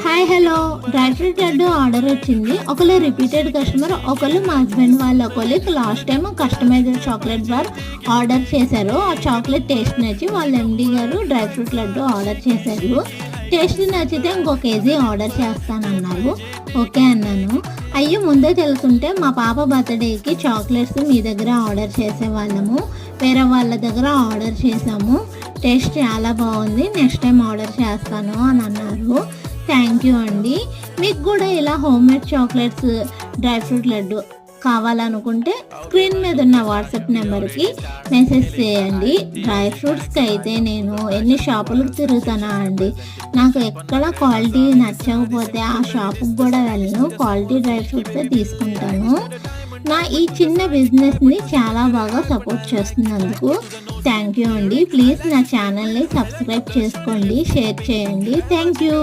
Hi hello dry fruit laddu order వచ్చింది. ఒకళ్ళు repeated customer, ఒకళ్ళు మా హస్బెండ్ వాళ్ళ colleague last time customised chocolate bar order చేశారు. ఆ చాక్లెట్ టేస్ట్ నచ్చి వాళ్ళ ఎండి గారు డ్రై ఫ్రూట్ లడ్డు ఆర్డర్ చేశారు. టేస్ట్ నచ్చితే ఇంకో కేజీ ఆర్డర్ చేస్తానన్నారు. ఓకే అన్నాను. అయ్యో ముందే తెలుసుంటే మా పాప బర్త్డేకి చాక్లెట్స్ మీ దగ్గర ఆర్డర్ చేసేవాళ్ళము, వేరే వాళ్ళ దగ్గర ఆర్డర్ చేసాము. టేస్ట్ చాలా బాగుంది, నెక్స్ట్ టైం ఆర్డర్ చేస్తాను అని అన్నారు. థ్యాంక్ యూ అండి. మీకు కూడా ఇలా homemade chocolates dry fruit laddu కావాలనుకుంటే స్క్రీన్ మీద ఉన్న వాట్సాప్ నెంబర్కి మెసేజ్ చేయండి. డ్రై ఫ్రూట్స్కి అయితే నేను ఎన్ని షాపులకు తిరుగుతానా అండి. నాకు ఎక్కడ క్వాలిటీ నచ్చకపోతే ఆ షాపుకి కూడా వెళ్ళను, క్వాలిటీ డ్రై ఫ్రూట్సే తీసుకుంటాను. నా ఈ చిన్న బిజినెస్ని చాలా బాగా సపోర్ట్ చేస్తున్నందుకు థ్యాంక్ యూ అండి. ప్లీజ్ నా ఛానల్ని సబ్స్క్రైబ్ చేసుకోండి, షేర్ చేయండి. Thank you.